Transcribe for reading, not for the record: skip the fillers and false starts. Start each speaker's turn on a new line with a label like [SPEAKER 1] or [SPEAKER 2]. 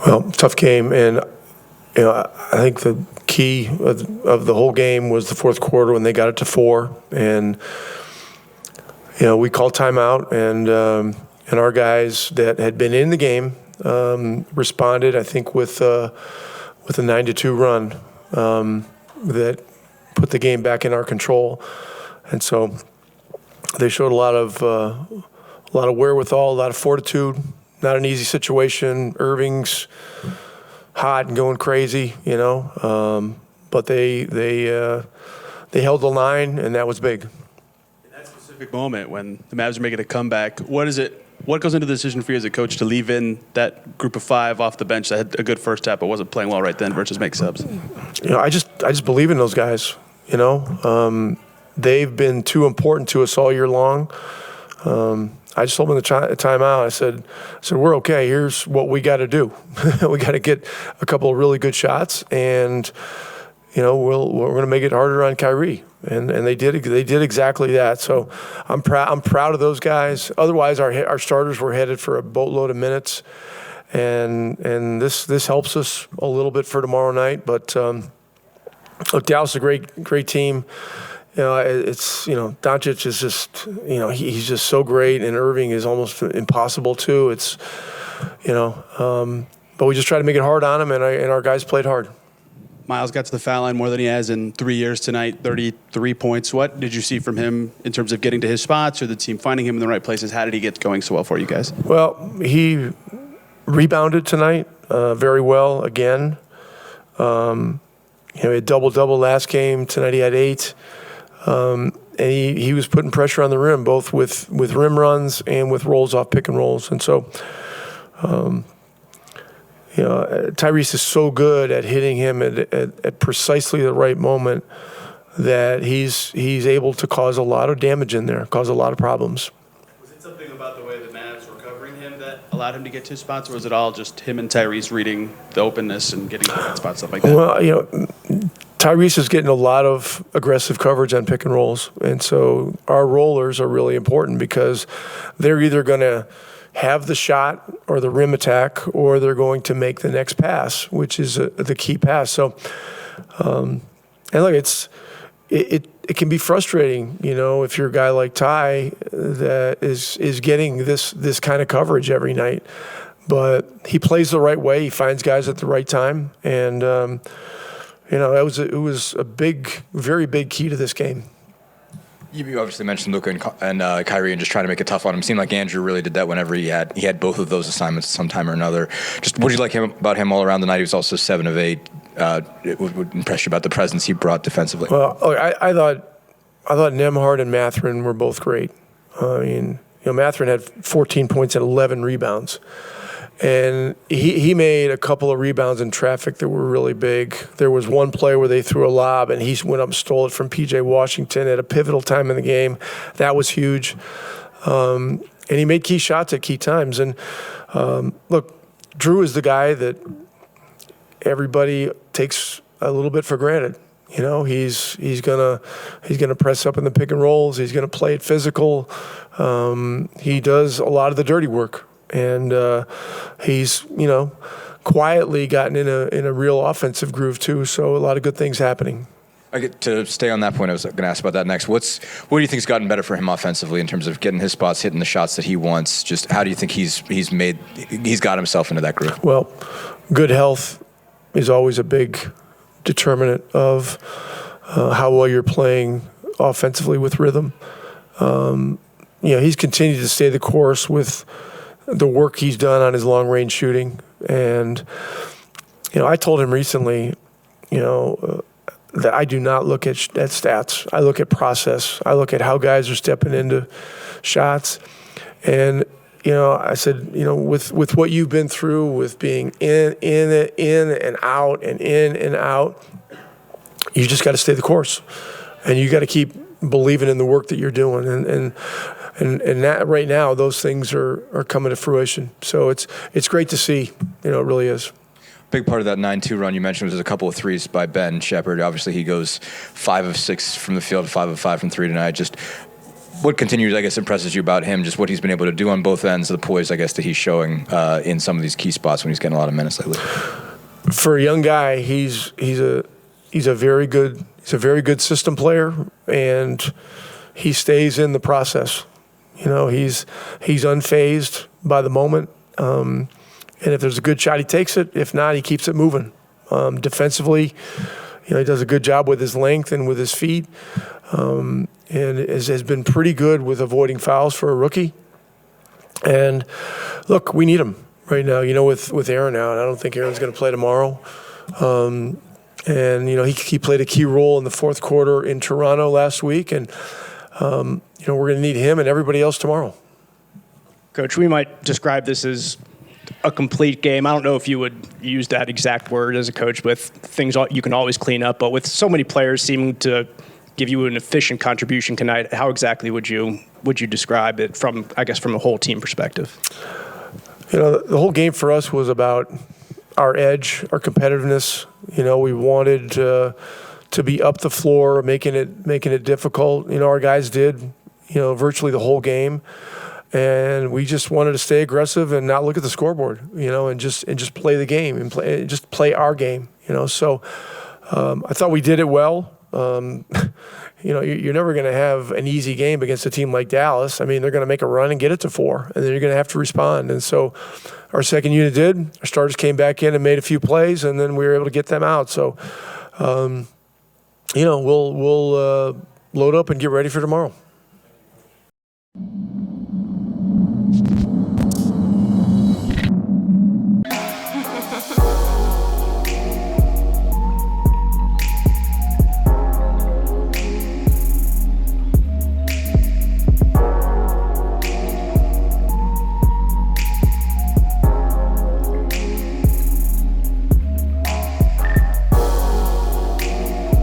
[SPEAKER 1] Well, tough game, and I think the key of the whole game was the fourth quarter when they got it to 4, and we called timeout, and our guys that had been in the game responded, I think, with a 9-2 run that put the game back in our control, and so they showed a lot of wherewithal, a lot of fortitude. Not an easy situation. Irving's hot and going crazy, but they held the line, and that was big.
[SPEAKER 2] In that specific moment when the Mavs are making a comeback, what goes into the decision for you as a coach to leave in that group of 5 off the bench that had a good first half but wasn't playing well right then versus make subs?
[SPEAKER 1] I just believe in those guys. They've been too important to us all year long. I just told them in the timeout, I said, we're okay. Here's what we got to do. We got to get a couple of really good shots, and we're going to make it harder on Kyrie. And they did exactly that. So I'm proud of those guys. Otherwise, our starters were headed for a boatload of minutes, and this helps us a little bit for tomorrow night. But look, Dallas is a great team. It's Doncic is just he's just so great, and Irving is almost impossible too. It's but we just try to make it hard on him, and our guys played hard.
[SPEAKER 2] Miles got to the foul line more than he has in 3 years tonight, 33 points. What did you see from him in terms of getting to his spots or the team finding him in the right places? How did he get going so well for you guys?
[SPEAKER 1] Well, he rebounded tonight very well again. He had double last game. Tonight he had 8. And he was putting pressure on the rim, both with rim runs and with rolls off pick and rolls. And so, Tyrese is so good at hitting him at precisely the right moment that he's able to cause a lot of damage in there, cause a lot of problems.
[SPEAKER 2] Was it something about the way the Mavs were covering him that allowed him to get to his spots, or was it all just him and Tyrese reading the openness and getting to that spot, stuff like that?
[SPEAKER 1] Well, Tyrese is getting a lot of aggressive coverage on pick and rolls, and so our rollers are really important because they're either going to have the shot or the rim attack, or they're going to make the next pass, which is the key pass. So, and look, it can be frustrating, if you're a guy like Ty that is getting this kind of coverage every night, but he plays the right way. He finds guys at the right time, and it was a very big key to this game.
[SPEAKER 3] You obviously mentioned Luka and Kyrie and just trying to make it tough on him. It seemed like Andrew really did that whenever he had both of those assignments at some time or another. Just what did you like about him all around the night? He was also 7 of 8. It would impress you about the presence he brought defensively.
[SPEAKER 1] Well, I thought Nembhard and Mathurin were both great. Mathurin had 14 points and 11 rebounds. And he made a couple of rebounds in traffic that were really big. There was one play where they threw a lob, and he went up and stole it from P.J. Washington at a pivotal time in the game. That was huge. And he made key shots at key times. And look, Drew is the guy that everybody takes a little bit for granted. He's gonna press up in the pick and rolls. He's gonna play it physical. He does a lot of the dirty work. And he's, quietly gotten in a real offensive groove too. So a lot of good things happening.
[SPEAKER 3] I get to stay on that point. I was going to ask about that next. What do you think's gotten better for him offensively in terms of getting his spots, hitting the shots that he wants? Just how do you think he's got himself into that groove?
[SPEAKER 1] Well, good health is always a big determinant of how well you're playing offensively with rhythm. He's continued to stay the course with the work he's done on his long-range shooting. And, I told him recently, that I do not look at stats. I look at process. I look at how guys are stepping into shots. And, I said, with what you've been through, with being in and out and in and out, you just got to stay the course. And you got to keep believing in the work that you're doing. And that right now, those things are coming to fruition. So it's great to see. It really is.
[SPEAKER 3] Big part of that 9-2 run you mentioned was a couple of threes by Ben Shepherd. Obviously, he goes 5 of 6 from the field, 5 of 5 from 3 tonight. Just what continues, I guess, impresses you about him, just what he's been able to do on both ends of the poise, I guess, that he's showing in some of these key spots when he's getting a lot of minutes lately?
[SPEAKER 1] For a young guy, he's a very good system player, and he stays in the process. You know, he's unfazed by the moment, and if there's a good shot, he takes it. If not, he keeps it moving. Defensively, you know, he does a good job with his length and with his feet, and has been pretty good with avoiding fouls for a rookie. And look, we need him right now. You know, with Aaron out, I don't think Aaron's going to play tomorrow. And you know, he played a key role in the fourth quarter in Toronto last week, and you know, we're going to need him and everybody else tomorrow.
[SPEAKER 4] Coach, we might describe this as a complete game. I don't know if you would use that exact word as a coach with things you can always clean up, but with so many players seeming to give you an efficient contribution tonight, how exactly would you describe it from, I guess, from a whole team perspective?
[SPEAKER 1] You know, the whole game for us was about our edge, our competitiveness. You know, we wanted to be up the floor, making it difficult. You know, our guys did, you know, virtually the whole game. And we just wanted to stay aggressive and not look at the scoreboard, you know, and just play the game and play our game, you know. So I thought we did it well. You know, you're never going to have an easy game against a team like Dallas. I mean, they're going to make a run and get it to 4, and then you're going to have to respond. And so our second unit did. Our starters came back in and made a few plays, and then we were able to get them out. So, you know, we'll load up and get ready for tomorrow.